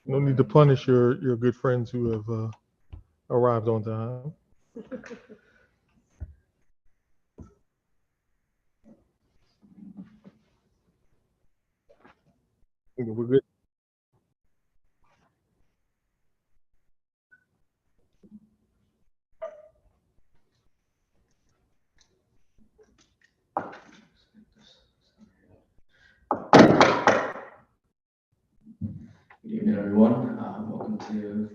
No need to punish your good friends who have arrived on time. We're good. Good evening, everyone. Welcome to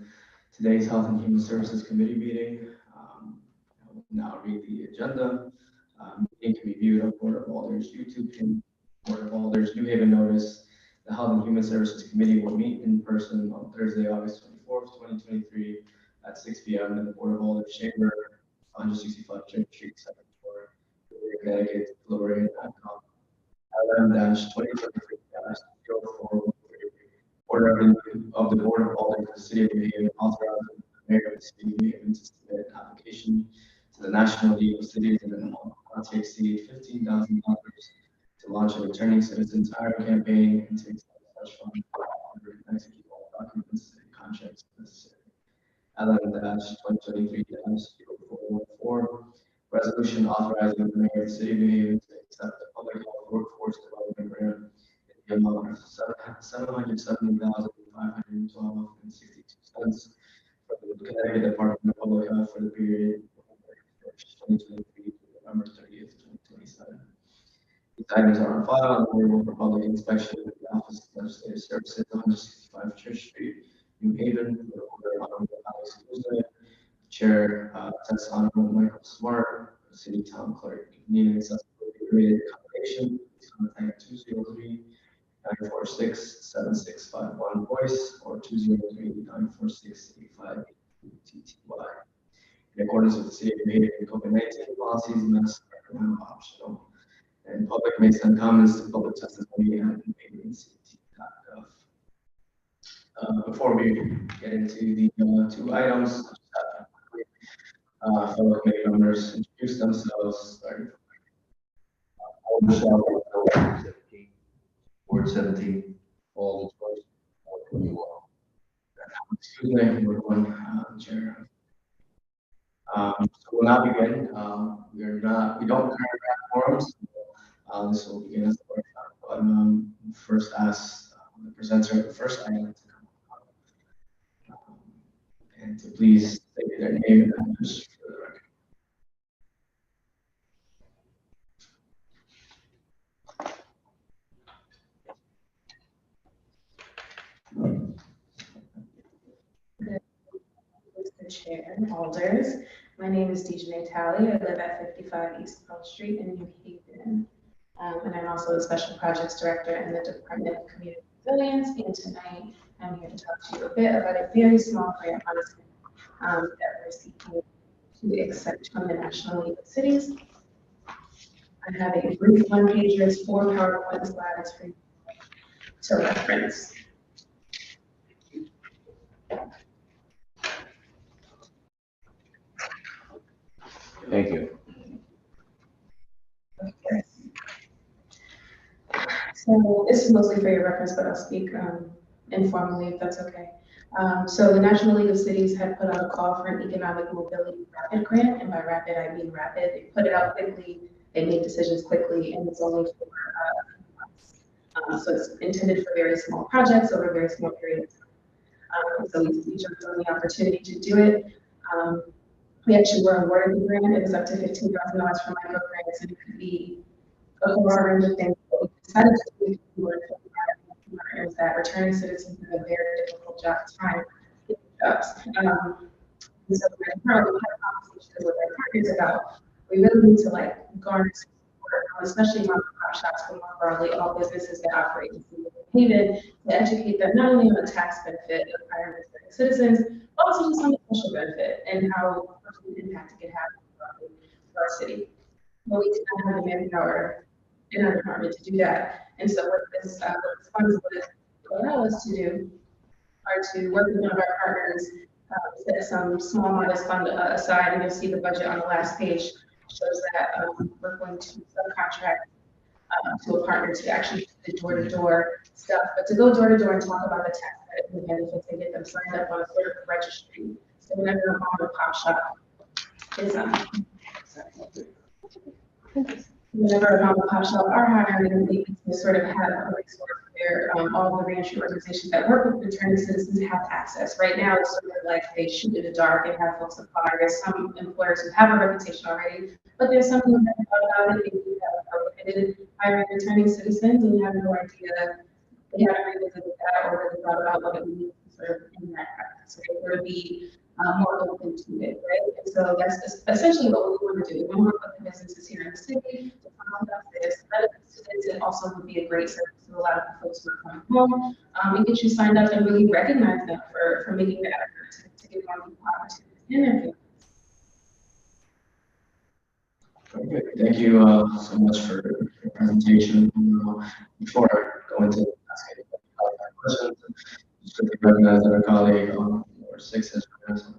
today's Health and Human Services Committee meeting. I will now read the agenda. Meeting can be viewed on Board of Alders YouTube and Board of Alders New Haven notice. The Health and Human Services Committee will meet in person on Thursday, August 24th, 2023 at 6 p.m. in the Board of Alders Chamber, 165 Church Street, second floor, Connecticut, Delaware.com. LM-2023-0413. Order of the Board of Aldermen of the City of New Haven authorizing the mayor of the City of New Haven to submit an application to the National League of Cities in an amount not to exceed $15,000 to launch a returning citizens hiring campaign and to accept such funds and execute all documents and contracts necessary. LM-2023-0414, resolution authorizing the mayor of the City of New Haven to accept the public health workforce development grant in the amount of $770,512.62 from the Connecticut Department of Public Health for the period November 1st, 2023 to November 30th, 2027. These items are on file and available for public inspection at the Office of Legislative Services, 165 Church Street, New Haven. For the order, Honorable Alex Tuesday, Chair, Tess Honorable Michael Smart, City Town Clerk, need an accessibility related accommodation, please contact 203-946-7651 voice or 203-946-85TTY. In accordance with the City of New Haven COVID-19 policies, masks are now optional. And public may send comments to public testimony at newhavenct.gov. Before we get into the two items, fellow committee members introduce themselves, starting from Michelle, Ward 17, all the choice, all 21. Tuesday, Ward 1, Chair. So we'll now begin. We don't currently have forums. This will begin as a workshop, but first ask the presenter of the first item to come up and to please state their name and address for the record. Mr. Chair, Alders. My name is Dejanay Talley. I live at 55 East Pearl Street in New Haven. And I'm also the Special Projects Director in the Department of Community Resilience. And tonight, I'm here to talk to you a bit about a very small grant that we're seeking to accept from the National League of Cities. I have a brief one-pager, it's 4 PowerPoint slides for you to reference. Thank you. Okay. So this is mostly for your reference, but I'll speak informally if that's okay. So the National League of Cities had put out a call for an economic mobility rapid grant, and by rapid I mean rapid. They put it out quickly, they made decisions quickly, and it's only for months. So it's intended for very small projects over a very small period of time. So we jumped on the opportunity to do it. We actually were awarded the grant. It was up to $15,000 for micro grants, and it could be a whole range of things. What we decided to do is that returning citizens have a very difficult job time getting jobs. And so we're currently having conversations with our partners about we really need to like garner support, especially mom and pop shops, but more broadly all businesses that operate in New Haven, to educate them not only on the tax benefit of hiring returning citizens, but also just on the social benefit and how much of an impact it can have for our city. But we did not have the manpower in our department to do that. And so what this funds would allow us to do are to work with one of our partners, set some small modest fund aside, and you'll see the budget on the last page shows that we're going to subcontract to a partner to actually do the door-to-door stuff. But to go door-to-door and talk about the tax and the benefits and get them signed up on a sort of registry. So whenever a mom and pop shop is, whenever a mom and pop shop are hiring, they need to sort of have a resource where all the reentry organizations that work with returning citizens have access. Right now, it's sort of like they shoot in the dark and have folks apply. There's some employers who have a reputation already, but there's some who haven't thought about it. They do have prohibited hiring returning citizens and have no idea. They haven't revisited that or really thought about what it means sort of in that practice. So they would be more open to it, right? And so that's essentially what we want to do. We want to put the businesses here in the city to talk about this. Benefits to this, it also would be a great service to a lot of the folks who are coming home. And get you signed up and really recognize them for making the effort to give more people opportunities in their field. Okay, thank you so much for your presentation. Before I go into asking questions, just quickly recognize that our colleague, Number 6 has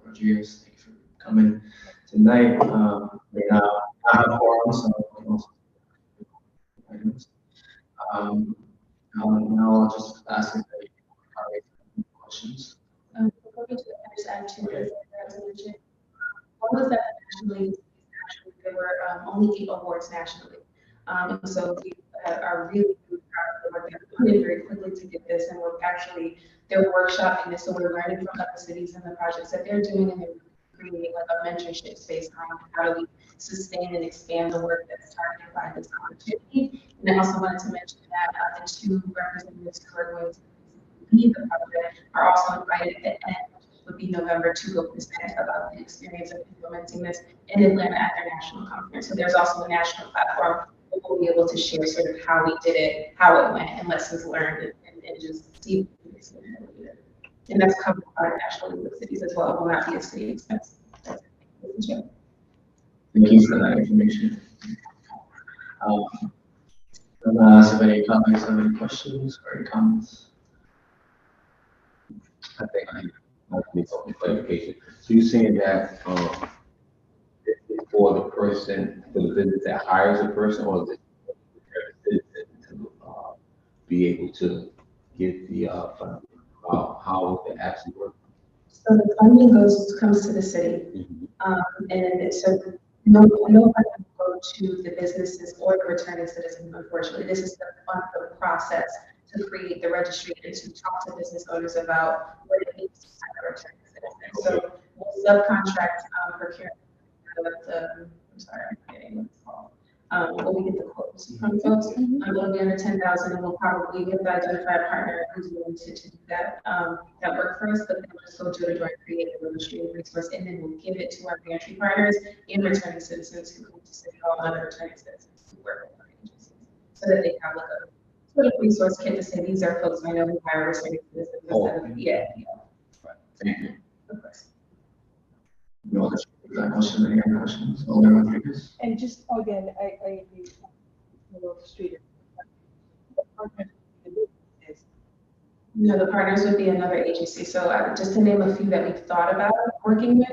Rodriguez. Thank you for coming tonight. We're now have a forum, so we can also items. Now I'll just ask if any colleagues have any questions. Before we do that, I just add two things that I mentioned. One was that nationally, there were only 8 awards nationally. And so we are really, really proud of the work that we put in very quickly to get this. And they're workshopping this, so we're learning from other cities and the projects that they're doing, and they're creating like a mentorship space on how do we sustain and expand the work that's targeted by this opportunity. And I also wanted to mention that the 2 representatives who are going to lead the project are also invited at the end, which would be November, to go present about the experience of implementing this in Atlanta at their national conference. So there's also a national platform where we'll be able to share sort of how we did it, how it went, and lessons learned, and just see. And that's covered by National League of Cities as well. It will not be a city expense. Thank you for that information. I'm gonna ask if any colleagues have any questions or any comments. I think I need some clarification. So you're saying that it's for the person, for the business that hires a person, or is it for the citizen to be able to get the funding? How it actually works? So the funding comes to the city, and so no funding will go to the businesses or the returning citizens. Unfortunately, this is the process to create the registry and to talk to business owners about what it means to sign a returning citizen. So we'll subcontract procurement. I'm sorry, I'm forgetting what it's called. When we get the quotes from folks, it'll be under 10,000, and we'll probably get the identified partner who's willing to do that work for us. But then we'll just go door to door and create a registry of resource, and then we'll give it to our reentry partners and returning citizens who come to City Hall, and other returning citizens who work with our agencies, so that they have like a sort of resource kit to say these are folks I know who hire returning citizens. Right. Thank you. Of course. No other questions? Any other questions? Alderman Rodriguez? And just again, I agree with the street. No, the partners would be another agency. So just to name a few that we've thought about working with,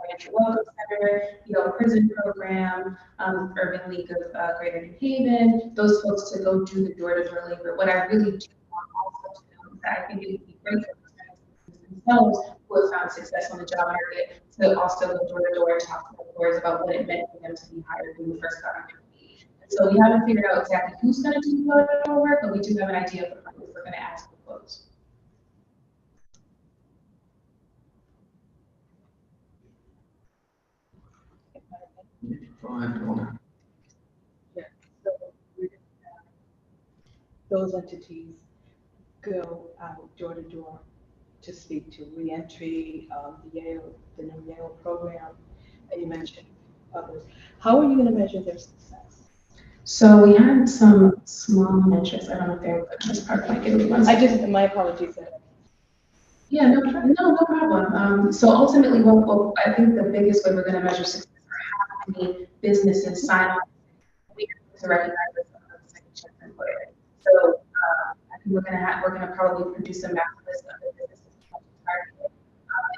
Rancho Welcome Center, Prison Program, Urban League of Greater New Haven, those folks to go do the door-to-door labor. What I really do want also to know is that I think it would be great for themselves who have found success on the job market to also go door to door and talk to employers about what it meant for them to be hired when we first got on their feet. So we haven't figured out exactly who's going to do door to door work, but we do have an idea of the partners we're going to ask for quotes. Go ahead, Alderman. Yeah, so we're gonna have those entities go out door to door to speak to reentry, the new Yale program, and you mentioned others. How are you going to measure their success? So we had some small metrics. I don't know if they're in this part, but I give you one. My apologies. Yeah, no problem. So ultimately, I think the biggest way we're going to measure success are how many businesses sign on to recognize this as a second chance employer. So I think we're going to probably produce a master list of the businesses targeted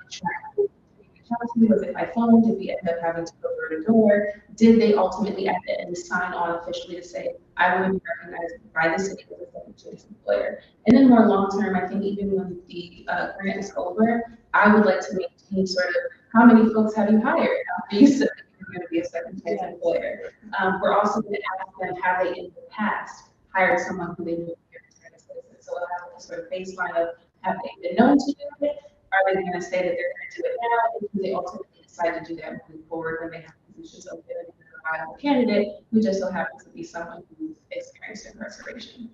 and track who reached out to me. Was it by phone? Did we end up having to go door to door? Did they ultimately at the end sign on officially to say, I want to be recognized by the city as a second chance employer? employer. And then more long-term, I think even when the grant is over, I would like to maintain sort of how many folks have you hired after you said that you're going to be a second chance employer. We're also going to ask them, have they in the past hired someone who they knew was a citizen? So we'll have a sort of baseline of, have they been known to do it? Are they going to say that they're going to do it now? And do they ultimately decide to do that moving forward when they have positions open and a viable candidate who just so happens to be someone who's experienced incarceration?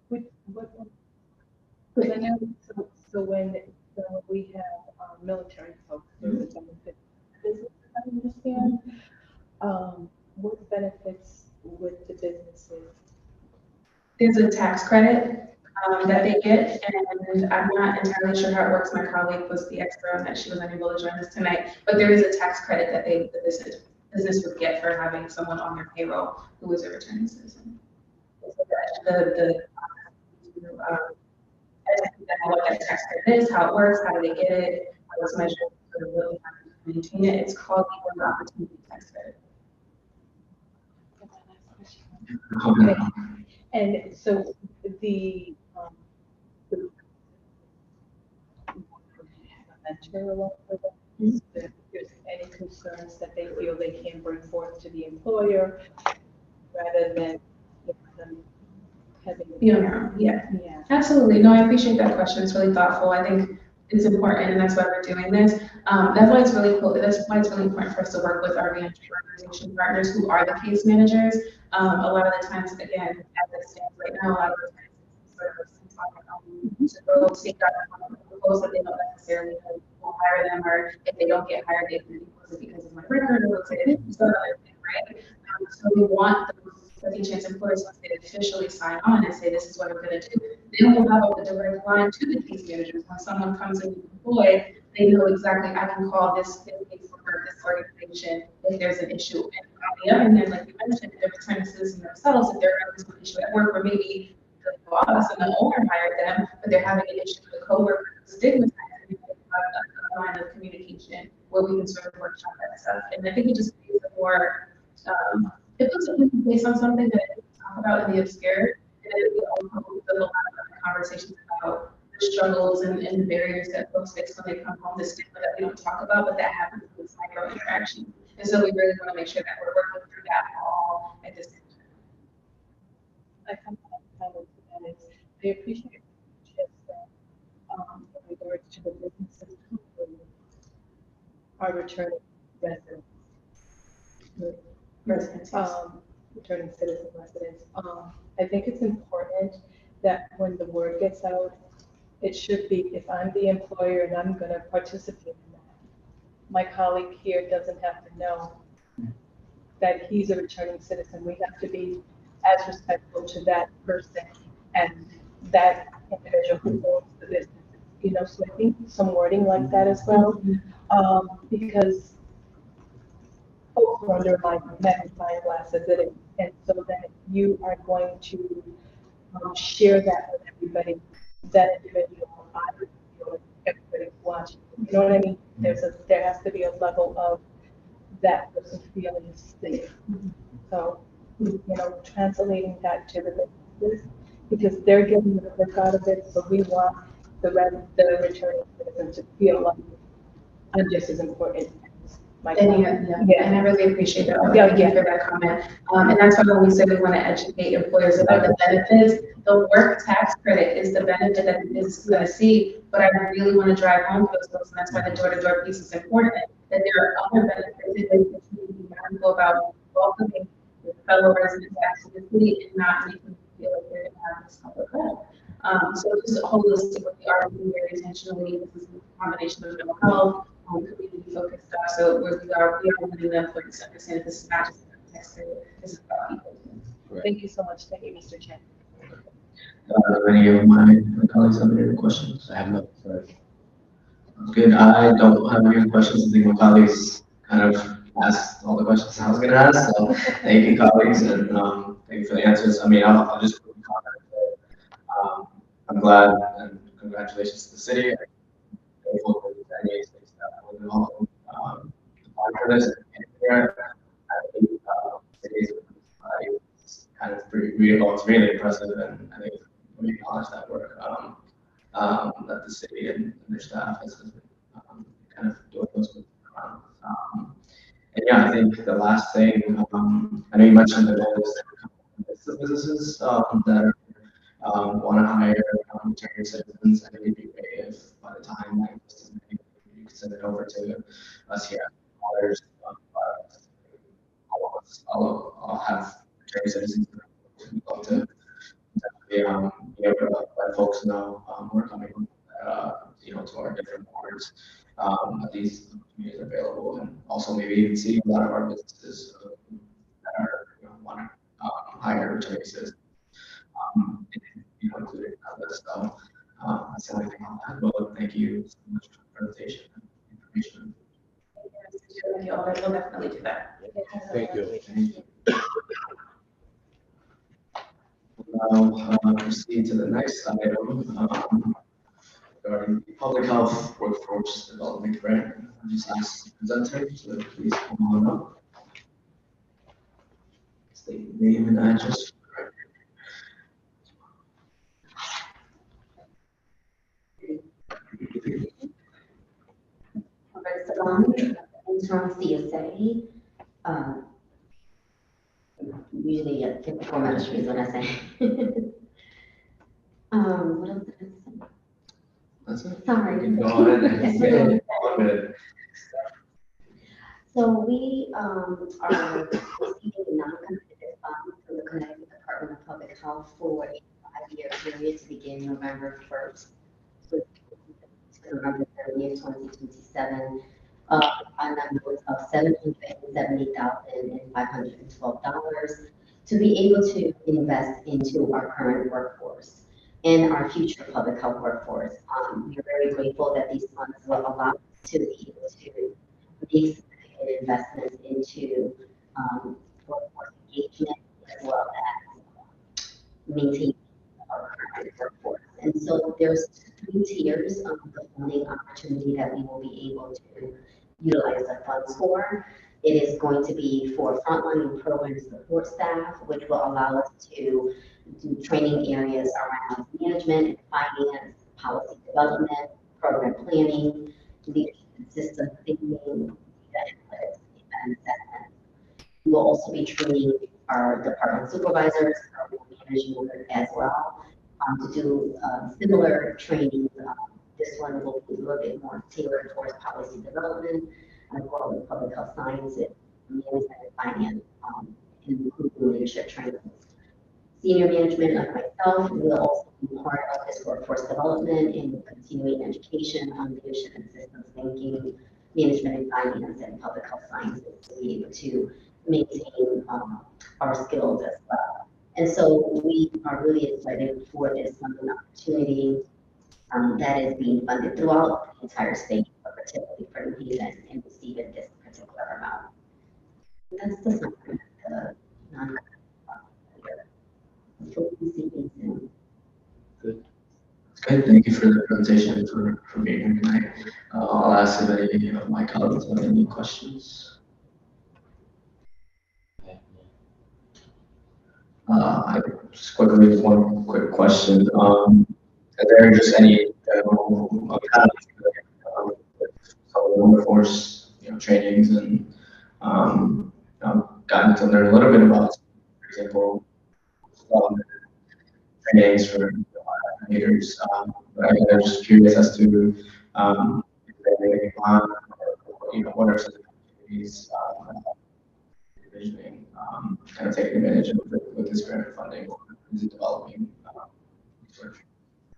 Because I know, so when we have military folks, there's a benefit business, I understand. What benefits with the businesses? There's a tax credit that they get, and I'm not entirely sure how it works. My colleague was the expert on that. She was unable to join us tonight, but there is a tax credit that the business would get for having someone on their payroll who is a returning citizen. So what that tax credit is, how it works, how do they get it, how it's measured, sort of really how to maintain it. It's called the Equal Opportunity Tax Credit. Okay. And so the mentor along with them, if there's any concerns that they feel they can bring forth to the employer rather than them having. Yeah. Yeah. Absolutely. No, I appreciate that question. It's really thoughtful. I think it's important, and that's why we're doing this. That's why it's really cool. That's why it's really important for us to work with our reentry organization partners who are the case managers. A lot of the times, again, as it stands right now, a lot of the times it's sort of to go seek out proposals that they don't necessarily will hire them, or if they don't get hired, they can was it because of my record or let's say it's some other thing, right? So we want those second chance employers, once they officially sign on and say this is what I'm going to do, then we'll have a direct line to the case managers. When someone comes in employed, they know exactly I can call this case or this organization if there's an issue. And on the other hand, like you mentioned, if they're returning citizens themselves, if they're having an issue at work, or maybe the boss and the owner hired them, but they're having an issue with a coworker who's stigmatized, a line of communication where we can sort of workshop that stuff. And I think it just creates a more, it puts it in place on something that I talk about in the obscure, and I think we also have a lot of conversations about the struggles and the barriers that folks face when they come home, the stigma that we don't talk about, but that happens in this micro interaction. And so we really want to make sure that we're working through that all at the same time. I come back to that is I appreciate just that in regards to the businesses who are returning residents. Returning citizen residents. I think it's important that when the word gets out, it should be, if I'm the employer and I'm going to participate in that, my colleague here doesn't have to know that he's a returning citizen. We have to be as respectful to that person and that individual who owns the business. You know, so I think some wording like that as well, because folks are under my magnifying glass as it is, and so that you are going to share that with everybody, that individual, everybody watching. You know what I mean? There has to be a level of that person feeling safe. So, you know, translating that to the businesses, because they're getting the work out of it, so we want the returning citizen to feel like I'm just as important as my And I really appreciate that. Thank you for that comment. And that's why when we say we want to educate employers about the benefits, the work tax credit is the benefit that is going to see. But I really want to drive home those folks, and that's why the door-to-door piece is important. That there are other benefits that we continue to be mindful about welcoming fellow residents back to the city and not making them feel like they're going to have this public home. So just holistically, we are being very intentionally. This is a combination of mental health, community focused stuff. So we are letting them folks understand that this is not just a text, this is about people. Thank you so much. Thank you, Mr. Chen. Any of my colleagues have any questions? I have no, sorry. Good. I don't have any questions. I think my colleagues kind of asked all the questions I was going to ask. So thank you, colleagues, and thank you for the answers. I mean, I'll just quickly comment that I'm glad and congratulations to the city. I'm grateful for the NEA space that was involved for this. I think cities kind of it's really impressive, and I think we acknowledge that work that the city and their staff has been kind of doing those with. And yeah, I think the last thing, I know you mentioned that there's the businesses that want to hire Ontario citizens, and it'd be great if by the time that list is made, you could send it over to us here. Others, I'll have Ontario citizens who'd love to be able to let folks know we're coming, to our different boards. That these opportunities are available, and also maybe even see a lot of our businesses that are want to hire Ontario citizens. Included in that list. So that's the only thing I'll add. Well, thank you so much for the presentation and information. Thank you. All right, we'll definitely do that. Thank you. Thank you. Now proceed to the next item regarding the public health workforce development grant. I just asked the presenter to please come on up. State your name and address. Interim CSA. Usually a typical ministry is what I say. What else did I say? That's it. Sorry. You can go ahead and say it. 1 minute. So we are receiving a non-competitive fund from the Connecticut Department of Public Health for a 5-year period to begin November 1st. So to November 30th, 2027. On numbers of $770,512 to be able to invest into our current workforce and our future public health workforce. We're very grateful that these funds will allow us to be able to make significant investments into workforce engagement as well as maintaining our current workforce. And so there's 3 tiers of the funding opportunity that we will be able to utilize the funds for. It is going to be for frontline program support staff, which will allow us to do training areas around management and finance, policy development, program planning, leadership and system thinking, data analytics, and assessment. We will also be training our department supervisors, program managers as well, to do similar training. This one will be a little bit more tailored towards policy development, as well as public health sciences, management and finance, including leadership training. Senior management, like myself, will also be part of this workforce development and continuing education on leadership and systems thinking, management and finance, and public health sciences to be able to maintain our skills as well. And so we are really excited for this funding opportunity that is being funded throughout the entire state, but particularly for New Haven and receiving this particular amount. That's the summary of the non-competitive. Good. Thank you for the presentation and for being here tonight. I'll ask if any of my colleagues have any questions. I just quickly, one quick question. Is there just any general workforce, trainings and gotten to learn a little bit about, for example, trainings for leaders. But I'm just curious as to what are some activities envisioning kind of taking advantage of with this grant funding, or is it developing research?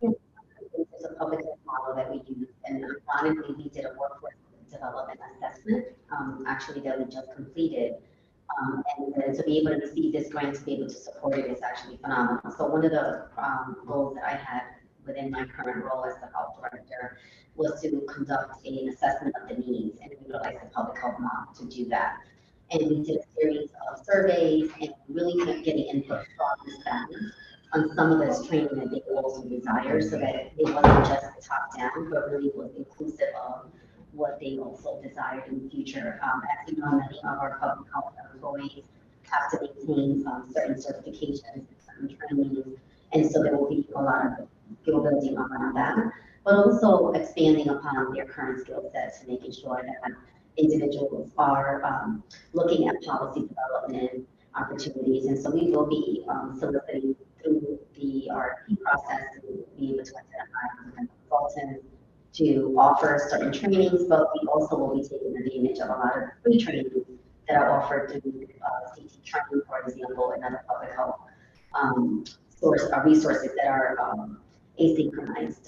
It's a public health model that we use, and ironically, we did a workforce development assessment, actually that we just completed. And to be able to receive this grant, to be able to support it is actually phenomenal. So one of the goals that I had within my current role as the health director was to conduct an assessment of the needs and utilize the public health model to do that. And we did a series of surveys and really getting input from the staff on some of this training that they also desire, so that it wasn't just top down, but really was inclusive of what they also desired in the future. As you know, many of our public health employees have to maintain certain certifications, certain trainings, and so there will be a lot of skill building around that, but also expanding upon their current skill sets, making sure that individuals are looking at policy development opportunities. And so we will be soliciting through the RFP process to be able to identify different consultants to offer certain trainings, but we also will be taking advantage of a lot of free trainings that are offered through CT training, for example, and other public health resources that are asynchronized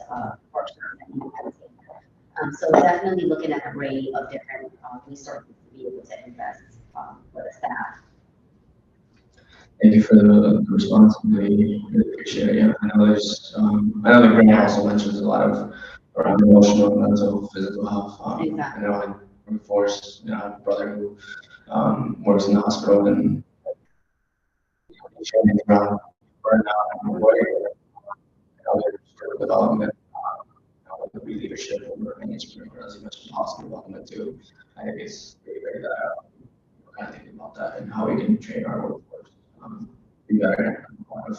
workshops that you can take. So definitely looking at an array of different resources to be able to invest for the staff. Thank you for the response. Really appreciate it. Yeah, I know there's, I know the grant also mentions a lot of around emotional, mental, physical health. Exactly. I know in workforce, you know, I have a brother who works in the hospital and he's training around burnout and work. You know, there's development, the leadership and management, as you mentioned, hospital development too. I think it's really great that kind of thinking about that and how we can train our workforce. We got a lot of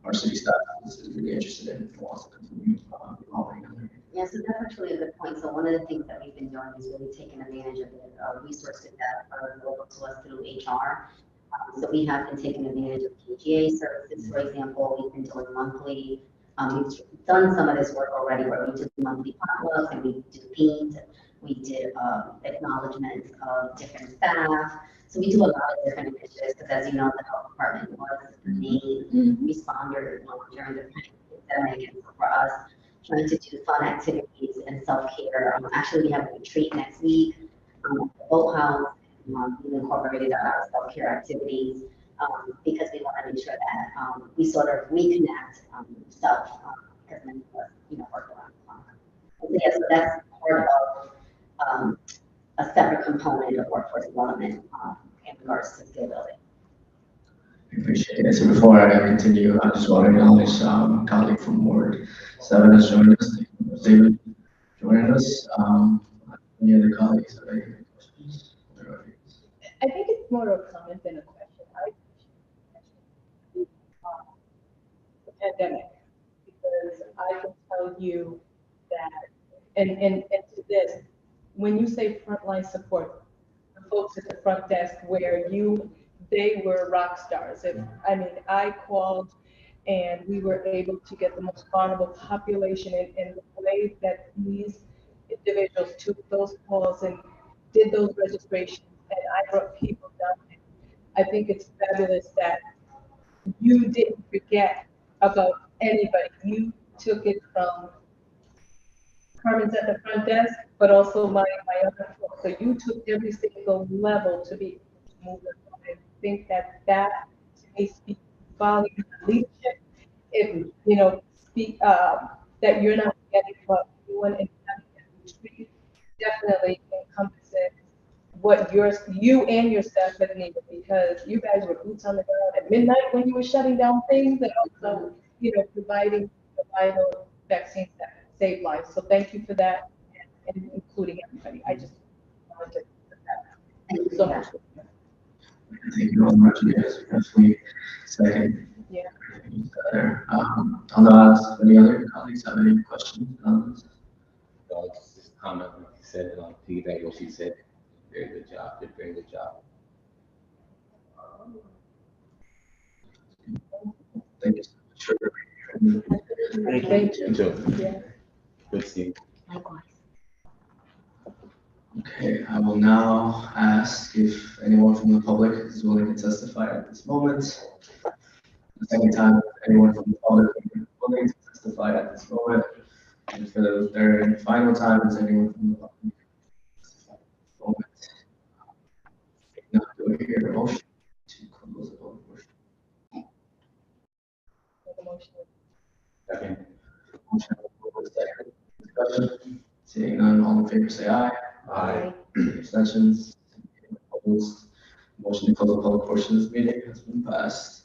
our city staff is really interested in and wants to continue evolving. Yeah, so that's actually a good point. So one of the things that we've been doing is really taking advantage of the resources that are available to us through HR. So we have been taking advantage of KGA services, for example. We've been doing monthly. We've done some of this work already where we do monthly potlucks and we do themes. We did acknowledgements of different staff. So we do a lot of different initiatives because, as you know, the health department was the main responder during the pandemic. And so for us, trying to do fun activities and self-care. Actually, we have a retreat next week at the BoA. We've incorporated our self-care activities because we want to make sure that we sort of reconnect self because many of us, you know, work around the clock. So yeah, so that's part of a separate component of workforce development in regards to skill building. I appreciate it. So before I continue, I just want to acknowledge a colleague from Ward 7 has joined us. David joining us. Any other colleagues have any questions? I think it's more a comment than a question. I appreciate the pandemic because I can tell you that, and to this, when you say frontline support, the folks at the front desk where they were rock stars. I called and we were able to get the most vulnerable population in the way that these individuals took those calls and did those registrations, and I brought people down. I think it's fabulous that you didn't forget about anybody. You took it from Carmen's at the front desk, but also my other folks. So you took every single level to be able to move it forward. I think that to me speaks volumes of leadership. If you know, that you're not forgetting what everyone in the retreat definitely encompasses what you and your staff have needed, because you guys were boots on the ground at midnight when you were shutting down things, and also, you know, providing the vital vaccines that save lives. So thank you for that, and including everybody. I just wanted to put that. Thank you so much. Thank you very much. Yes, definitely. Second. Yeah. There. I'll now ask any other colleagues have any questions on this. Just comment, like you said, piggyback what she said. Very good job. Did a very good job. Thank you so much. Thank you. You too. Yeah. Good seeing. Likewise. Okay, I will now ask if anyone from the public is willing to testify at this moment. The second time, if anyone from the public is willing to testify at this moment. And for the third and final time, is anyone from the public testify at this moment? If not, do I hear a motion to close the public portion? Second. Motion to close, second. Discussion. Seeing none, all in favor say aye. Aye. Abstentions? Opposed? Motion to close the public portion of this meeting has been passed.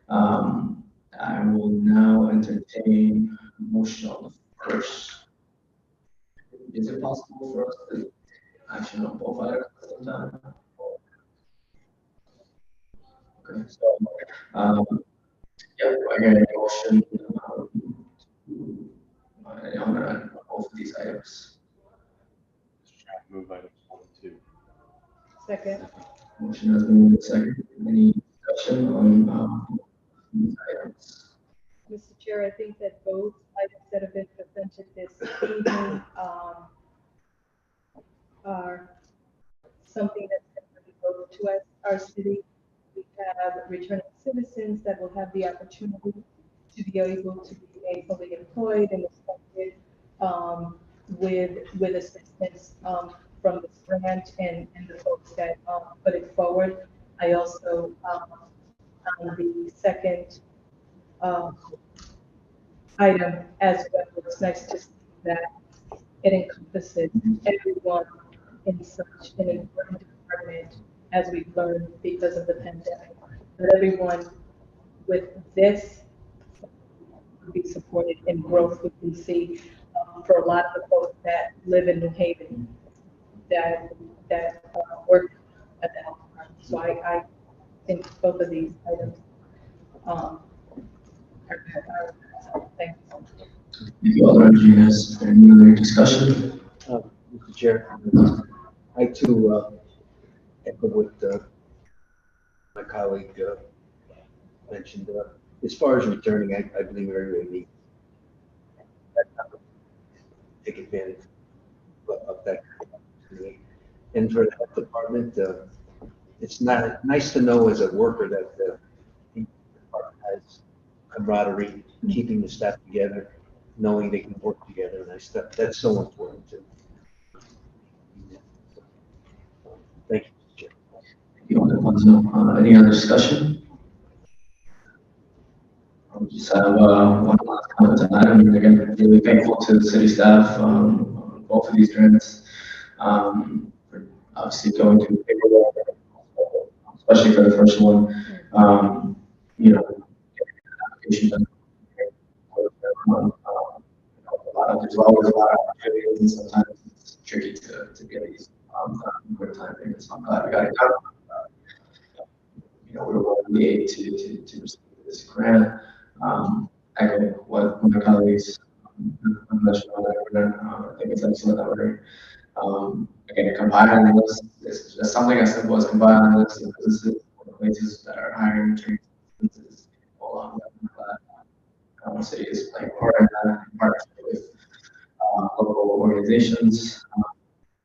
I will now entertain a motion on the first. Is it possible for us to take action on both items at the same time? Yeah, I get a motion, on both of these items. Move items 1 and 2. Second. Motion has been moved second. Any discussion on, these items? Mr. Chair, I think that both items that have been presented this evening, are something that's going to go to us, our city. We have returning citizens that will have the opportunity to be able to be gainfully employed and respected, with assistance, from this grant and the folks that, put it forward. I also, on the second, item as well, it's nice to see that it encompasses everyone in such an important department as we've learned because of the pandemic. That everyone with this would be supported and growth we can see, for a lot of the folks that live in New Haven that work at the health department. So I think both of these items, thank you so much. Thank you, Alderman Martinez. Any other discussion? Mr. Chair, I too echo what my colleague mentioned. As far as returning, I believe everybody needs to take advantage of that opportunity. And for the health department, it's not nice to know as a worker that the department has camaraderie, keeping the staff together, knowing they can work together. And that's so important too. Thank you, Mr. Chair. Thank you, Alderman. Any other discussion? I'll just have one last comment on that. I mean, again, really thankful to the city staff on both of these grants. For obviously going through paperwork, especially for the first one. You know, getting an application done. There's always a lot of opportunities, and sometimes it's tricky to get these done in quick time frame. So I'm glad we got it done. You know, we were willing to be able to receive this grant. Echoing what my colleagues mentioned on that, I think it's excellent that we're again compiling this. It's just something as simple as compiling this of businesses or places that are hiring training businesses along with that. The city is playing a part in that in partnership with local organizations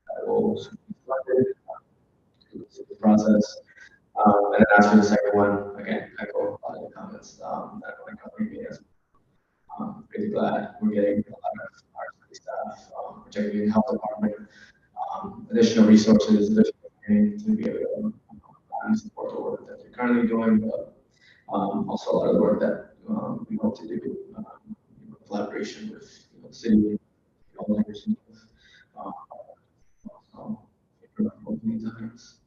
that will be funded to the process. And then as for the second one, again, echo a lot of the comments that my company made as well. Really glad we're getting a lot of our city staff, particularly in the health department, additional resources, additional training to be able to support the work that they're currently doing, but also a lot of the work that we hope to do in collaboration with the city, all leaders, so both these items.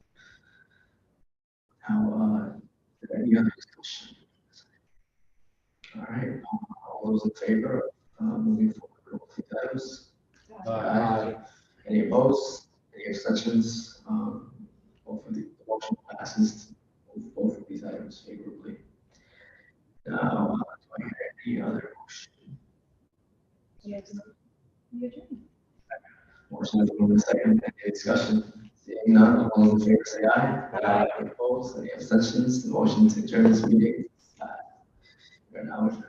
Now, is there any other discussion? All right, all those in favor of moving forward with both these items? Aye. Any opposed? Any abstentions? Both of the motion passes to move both of these items favorably. Now, do I hear any other motion? Yes. Motion is moved in second. Any discussion? Seeing none, all those in favor say aye. Aye. Any opposed? Any abstentions? The motion to adjourn this meeting. We are now adjourned.